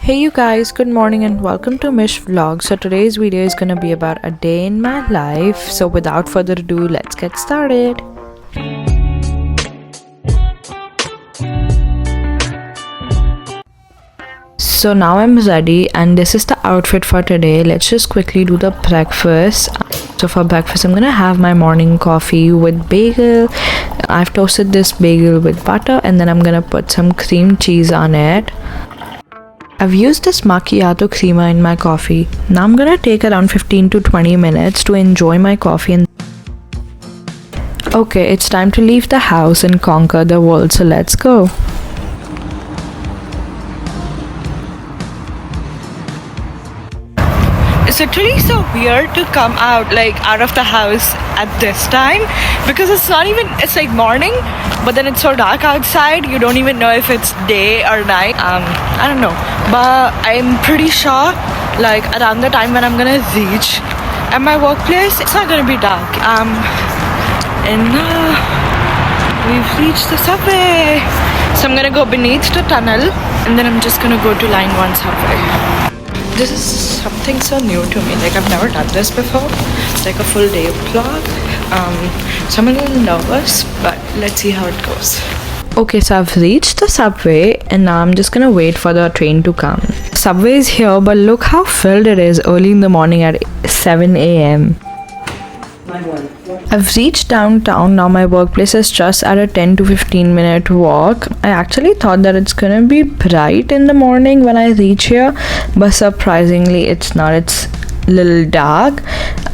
Hey you guys, good morning and welcome to Mish Vlog. So today's video is gonna be about a day in my life. So without further ado, let's get started. So now I'm ready and this is the outfit for today. Let's just quickly do the breakfast. So for breakfast I'm gonna have my morning coffee with bagel. I've toasted this bagel with butter and then I'm gonna put some cream cheese on it. I've used this macchiato creamer in my coffee. Now I'm gonna take around 15 to 20 minutes to enjoy my coffee and okay, it's time to leave the house and conquer the world, so let's go. It's literally so weird to come out of the house at this time because it's like morning, but then it's so dark outside you don't even know if it's day or night. I don't know, but I'm pretty sure around the time when I'm gonna reach at my workplace it's not gonna be dark. And we've reached the subway, so I'm gonna go beneath the tunnel and then I'm just gonna go to line 1 subway. This is something so new to me, I've never done this before. It's like a full day vlog. So I'm a little nervous, but let's see how it goes. Okay, so I've reached the subway and now I'm just gonna wait for the train to come. Subway is here, but look how filled it is early in the morning at 7 a.m. I've reached downtown. Now my workplace is just at a 10 to 15 minute walk. I actually thought that it's gonna be bright in the morning when I reach here, but surprisingly it's not. It's a little dark,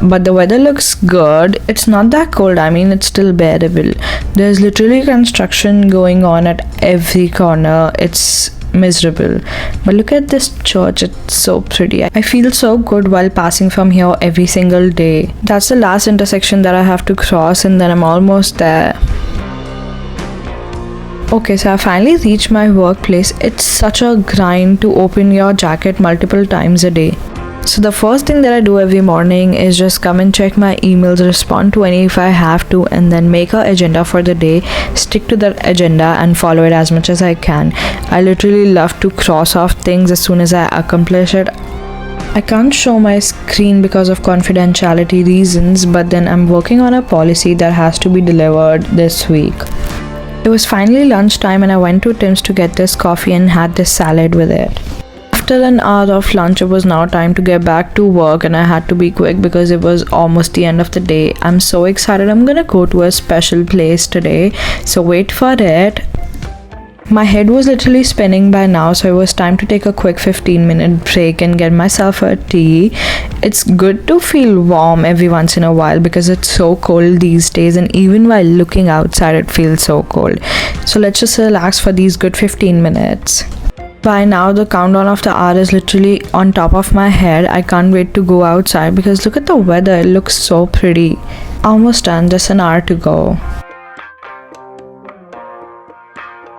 but the weather looks good. It's not that cold. I mean, it's still bearable. There's literally construction going on at every corner. It's miserable, but look at this church. It's so pretty. I feel so good while passing from here every single day. That's the last intersection that I have to cross and then I'm almost there. Okay, so I finally reached my workplace. It's such a grind to open your jacket multiple times a day. So the first thing that I do every morning is just come and check my emails, respond to any if I have to, and then make an agenda for the day, stick to that agenda and follow it as much as I can. I literally love to cross off things as soon as I accomplish it. I can't show my screen because of confidentiality reasons, but then I'm working on a policy that has to be delivered this week. It was finally lunchtime and I went to Tim's to get this coffee and had this salad with it. After an hour of lunch, it was now time to get back to work and I had to be quick because it was almost the end of the day. I'm so excited. I'm gonna go to a special place today, so wait for it. My head was literally spinning by now, so it was time to take a quick 15-minute break and get myself a tea. It's good to feel warm every once in a while because it's so cold these days, and even while looking outside it feels so cold. So let's just relax for these good 15 minutes. By now the countdown of the hour is literally on top of my head. I can't wait to go outside because look at the weather. It looks so pretty. Almost done, just an hour to go.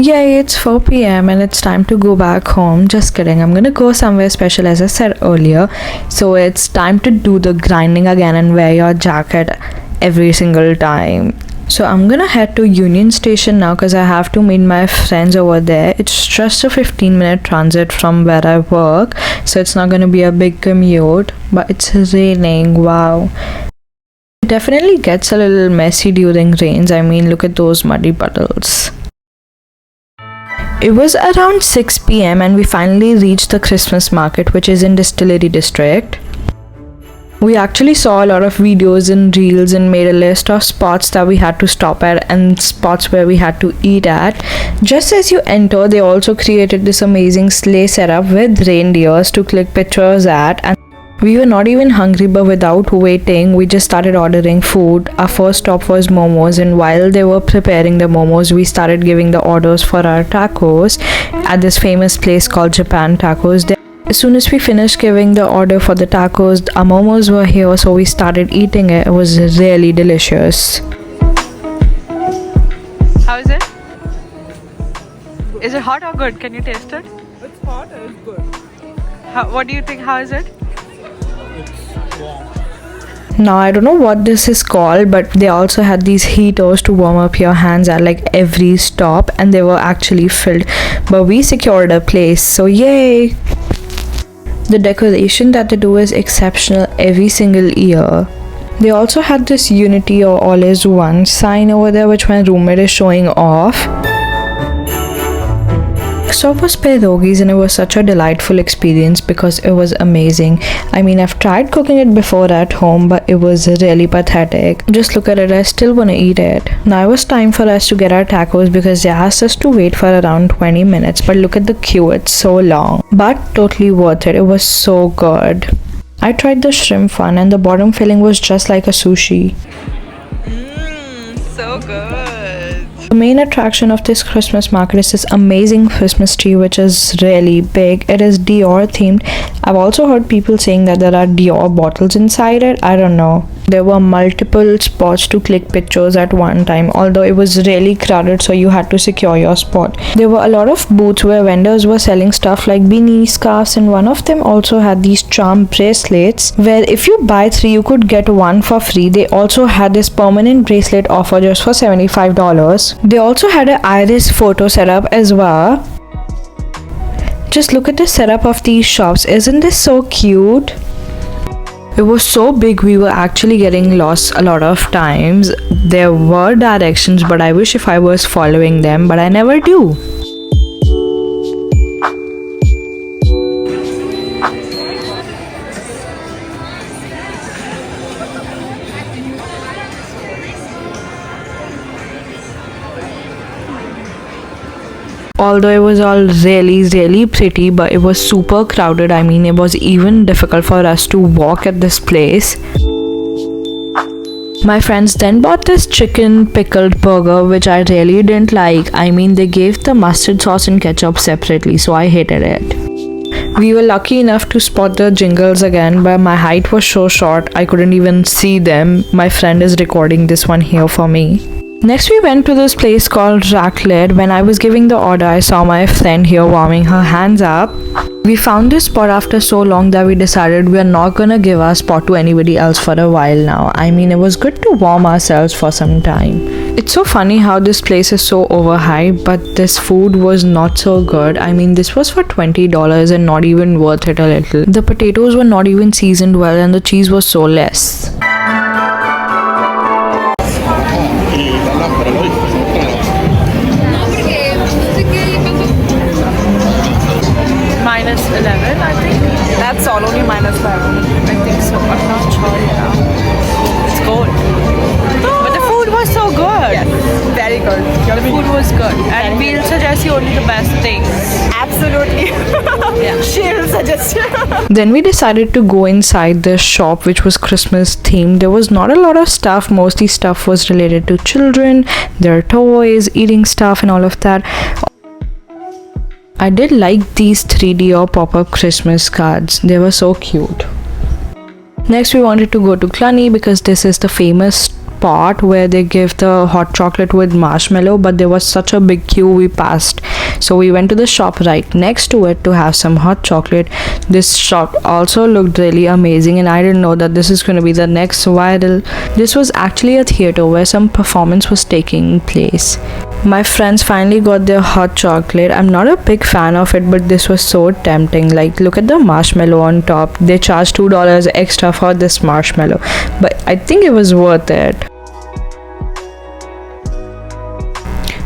Yay, it's 4 p.m. and it's time to go back home. Just kidding, I'm gonna go somewhere special as I said earlier. So it's time to do the grinding again and wear your jacket every single time. So I'm gonna head to Union Station now because I have to meet my friends over there. It's just a 15-minute transit from where I work, so it's not gonna be a big commute, but it's raining. Wow. It definitely gets a little messy during rains. I mean, look at those muddy puddles. It was around 6 p.m. and we finally reached the Christmas market, which is in Distillery district. We actually saw a lot of videos and reels and made a list of spots that we had to stop at and spots where we had to eat at. Just as you enter, they also created this amazing sleigh setup with reindeers to click pictures at, and we were not even hungry, but without waiting we just started ordering food. Our first stop was momos, and while they were preparing the momos we started giving the orders for our tacos at this famous place called Japan Tacos. As soon as we finished giving the order for the tacos, our momos were here, so we started eating it. It was really delicious. How is it? Good. Is it hot or good? Can you taste it? It's hot and it's good. What do you think? How is it? It's warm. Now I don't know what this is called, but they also had these heaters to warm up your hands at every stop, and they were actually filled, but we secured a place, so yay. The decoration that they do is exceptional every single year. They also had this unity or all is one sign over there, which my roommate is showing off. Next up was pierogies, and it was such a delightful experience because it was amazing. I mean, I've tried cooking it before at home, but it was really pathetic. Just look at it, I still want to eat it. Now it was time for us to get our tacos because they asked us to wait for around 20 minutes, but look at the queue, it's so long. But totally worth it, it was so good. I tried the shrimp one and the bottom filling was just like a sushi. So good. The main attraction of this Christmas market is this amazing Christmas tree, which is really big. It is Dior themed. I've also heard people saying that there are Dior bottles inside it. I don't know. There were multiple spots to click pictures at one time, although it was really crowded, so you had to secure your spot. There were a lot of booths where vendors were selling stuff like beanies, scarves, and one of them also had these charm bracelets where if you buy 3 you could get 1 for free. They also had this permanent bracelet offer just for $75. They also had an iris photo setup as well. Just look at the setup of these shops. Isn't this so cute? It was so big we were actually getting lost a lot of times. There were directions, but I wish if I was following them, but I never do. Although it was all really pretty, but it was super crowded. I mean, it was even difficult for us to walk at this place. My friends then bought this chicken pickled burger, which I really didn't like. I mean, they gave the mustard sauce and ketchup separately, so I hated it. We were lucky enough to spot the jingles again, but my height was so short I couldn't even see them. My friend is recording this one here for me. Next we went to this place called Raclette. When I was giving the order, I saw my friend here warming her hands up. We found this spot after so long that we decided we are not gonna give our spot to anybody else for a while now. I mean, it was good to warm ourselves for some time. It's so funny how this place is so overhyped, but this food was not so good. I mean, this was for $20 and not even worth it a little. The potatoes were not even seasoned well and the cheese was so less. Minus 11, I think. That's all, only minus 11. I think so. I'm not sure now. It's cold. But the food was so good. Yes, very good. The food was good. And we'll suggest you only the best things. Absolutely. Yeah. She'll suggest you. Then we decided to go inside this shop, which was Christmas themed. There was not a lot of stuff. Mostly stuff was related to children, their toys, eating stuff and all of that. I did like these 3D or pop-up Christmas cards. They were so cute. Next we wanted to go to Cluny because this is the famous spot where they give the hot chocolate with marshmallow, but there was such a big queue we passed. So we went to the shop right next to it to have some hot chocolate. This shop also looked really amazing and I didn't know that this is going to be the next viral. This was actually a theater where some performance was taking place. My friends finally got their hot chocolate. I'm not a big fan of it, but this was so tempting. Like, look at the marshmallow on top. They charged $2 extra for this marshmallow, but I think it was worth it.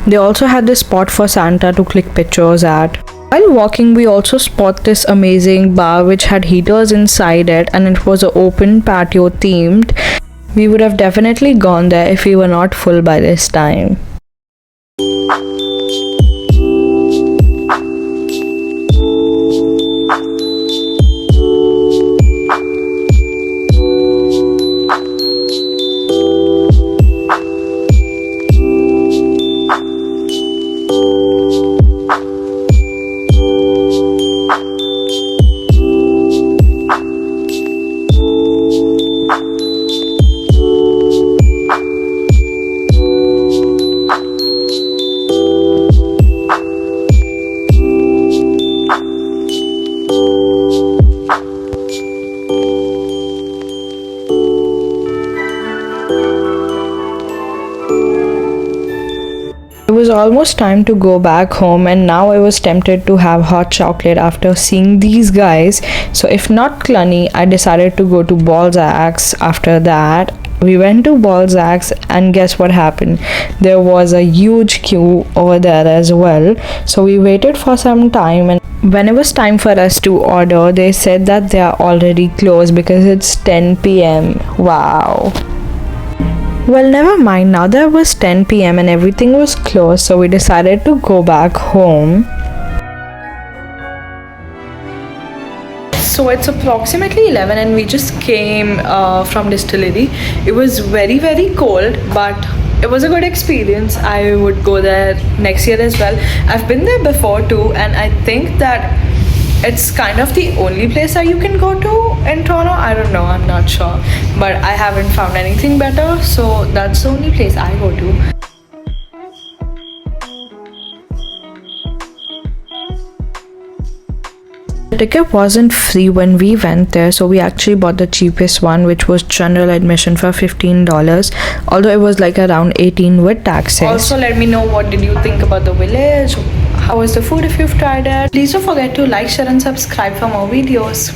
They also had this spot for Santa to click pictures at. While walking, we also spot this amazing bar which had heaters inside it and it was an open patio themed. We would have definitely gone there if we were not full by this time. almost time to go back home, and now I was tempted to have hot chocolate after seeing these guys. So if not Cluny, I decided to go to Balzac's after that. We went to Balzac's, and guess what happened? There was a huge queue over there as well. So we waited for some time, and when it was time for us to order, they said that they are already closed because it's 10 p.m. Wow. Well, never mind. Now that it was 10 p.m. and everything was closed, so we decided to go back home. So it's approximately 11 and we just came from Distillery. It was very cold, but it was a good experience. I would go there next year as well. I've been there before too, and I think that it's kind of the only place that you can go to in Toronto. I don't know, I'm not sure, but I haven't found anything better, so that's the only place I go to. The ticket wasn't free when we went there, so we actually bought the cheapest one, which was general admission for $15, although it was like around 18 with taxes. Also, let me know what did you think about the village. How was the food if you've tried it. Please don't forget to like, share and subscribe for more videos.